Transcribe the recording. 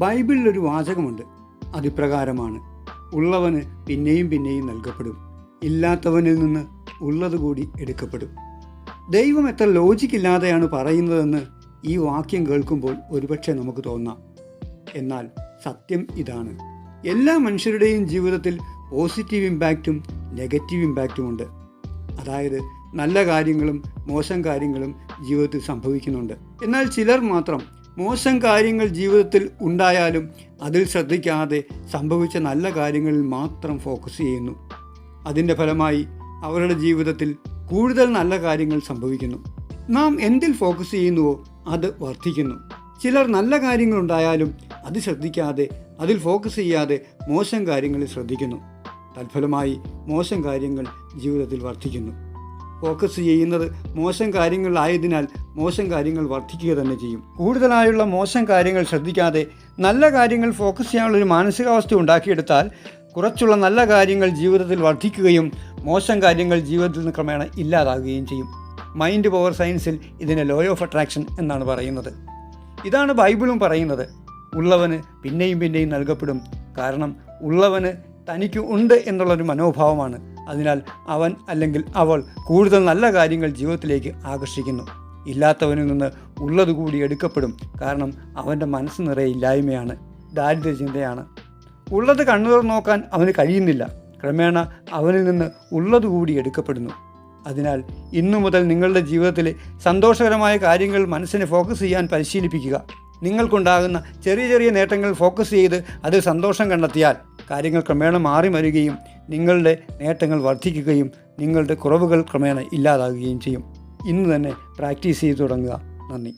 ബൈബിളിലൊരു വാചകമുണ്ട്. അതിപ്രകാരമാണ്: ഉള്ളവന് പിന്നെയും പിന്നെയും നൽകപ്പെടും, ഇല്ലാത്തവനിൽ നിന്ന് ഉള്ളത് കൂടി എടുക്കപ്പെടും. ദൈവം എത്ര ലോജിക്കില്ലാതെയാണ് പറയുന്നതെന്ന് ഈ വാക്യം കേൾക്കുമ്പോൾ ഒരുപക്ഷെ നമുക്ക് തോന്നാം. എന്നാൽ സത്യം ഇതാണ്: എല്ലാ മനുഷ്യരുടെയും ജീവിതത്തിൽ പോസിറ്റീവ് ഇമ്പാക്റ്റും നെഗറ്റീവ് ഇമ്പാക്റ്റും ഉണ്ട്. അതായത് നല്ല കാര്യങ്ങളും മോശം കാര്യങ്ങളും ജീവിതത്തിൽ സംഭവിക്കുന്നുണ്ട്. എന്നാൽ ചിലർ മാത്രം മോശം കാര്യങ്ങൾ ജീവിതത്തിൽ ഉണ്ടായാലും അതിൽ ശ്രദ്ധിക്കാതെ സംഭവിച്ച നല്ല കാര്യങ്ങളിൽ മാത്രം ഫോക്കസ് ചെയ്യുന്നു. അതിൻ്റെ ഫലമായി അവരുടെ ജീവിതത്തിൽ കൂടുതൽ നല്ല കാര്യങ്ങൾ സംഭവിക്കുന്നു. നാം എന്തിൽ ഫോക്കസ് ചെയ്യുന്നുവോ അത് വർദ്ധിക്കുന്നു. ചിലർ നല്ല കാര്യങ്ങളുണ്ടായാലും അത് ശ്രദ്ധിക്കാതെ അതിൽ ഫോക്കസ് ചെയ്യാതെ മോശം കാര്യങ്ങളിൽ ശ്രദ്ധിക്കുന്നു. തൽഫലമായി മോശം കാര്യങ്ങൾ ജീവിതത്തിൽ വർദ്ധിക്കുന്നു. ഫോക്കസ് ചെയ്യുന്നത് മോശം കാര്യങ്ങളായതിനാൽ മോശം കാര്യങ്ങൾ വർദ്ധിക്കുക തന്നെ ചെയ്യും. കൂടുതലായുള്ള മോശം കാര്യങ്ങൾ ശ്രദ്ധിക്കാതെ നല്ല കാര്യങ്ങൾ ഫോക്കസ് ചെയ്യാനുള്ളൊരു മാനസികാവസ്ഥ ഉണ്ടാക്കിയെടുത്താൽ കുറച്ചുള്ള നല്ല കാര്യങ്ങൾ ജീവിതത്തിൽ വർദ്ധിക്കുകയും മോശം കാര്യങ്ങൾ ജീവിതത്തിൽ നിന്ന് ക്രമേണ ഇല്ലാതാകുകയും ചെയ്യും. മൈൻഡ് പവർ സയൻസിൽ ഇതിനെ ലോ ഓഫ് അട്രാക്ഷൻ എന്നാണ് പറയുന്നത്. ഇതാണ് ബൈബിളും പറയുന്നത്: ഉള്ളവന് പിന്നെയും പിന്നെയും നൽകപ്പെടും. കാരണം ഉള്ളവന് തനിക്ക് ഉണ്ട് എന്നുള്ളൊരു മനോഭാവമാണ്. അതിനാൽ അവൻ അല്ലെങ്കിൽ അവൾ കൂടുതൽ നല്ല കാര്യങ്ങൾ ജീവിതത്തിലേക്ക് ആകർഷിക്കുന്നു. ഇല്ലാത്തവനിൽ നിന്ന് ഉള്ളത് കൂടി എടുക്കപ്പെടും. കാരണം അവൻ്റെ മനസ്സ് നിറയെ ഇല്ലായ്മയാണ്, ദാരിദ്ര്യ ചിന്തയാണ്. ഉള്ളത് കണ്ണുകൾ നോക്കാൻ അവന് കഴിയുന്നില്ല. ക്രമേണ അവനിൽ നിന്ന് ഉള്ളത് കൂടി എടുക്കപ്പെടുന്നു. അതിനാൽ ഇന്നു മുതൽ നിങ്ങളുടെ ജീവിതത്തിലെ സന്തോഷകരമായ കാര്യങ്ങൾ മനസ്സിനെ ഫോക്കസ് ചെയ്യാൻ പരിശീലിപ്പിക്കുക. നിങ്ങൾക്കുണ്ടാകുന്ന ചെറിയ ചെറിയ നേട്ടങ്ങൾ ഫോക്കസ് ചെയ്ത് അതിൽ സന്തോഷം കണ്ടെത്തിയാൽ കാര്യങ്ങൾ ക്രമേണ മാറി വരികയും നിങ്ങളുടെ നേട്ടങ്ങൾ വർദ്ധിക്കുകയും നിങ്ങളുടെ കുറവുകൾ ക്രമേണ ഇല്ലാതാകുകയും ചെയ്യും. ഇന്ന് തന്നെ പ്രാക്ടീസ് ചെയ്തു തുടങ്ങുക. നന്ദി.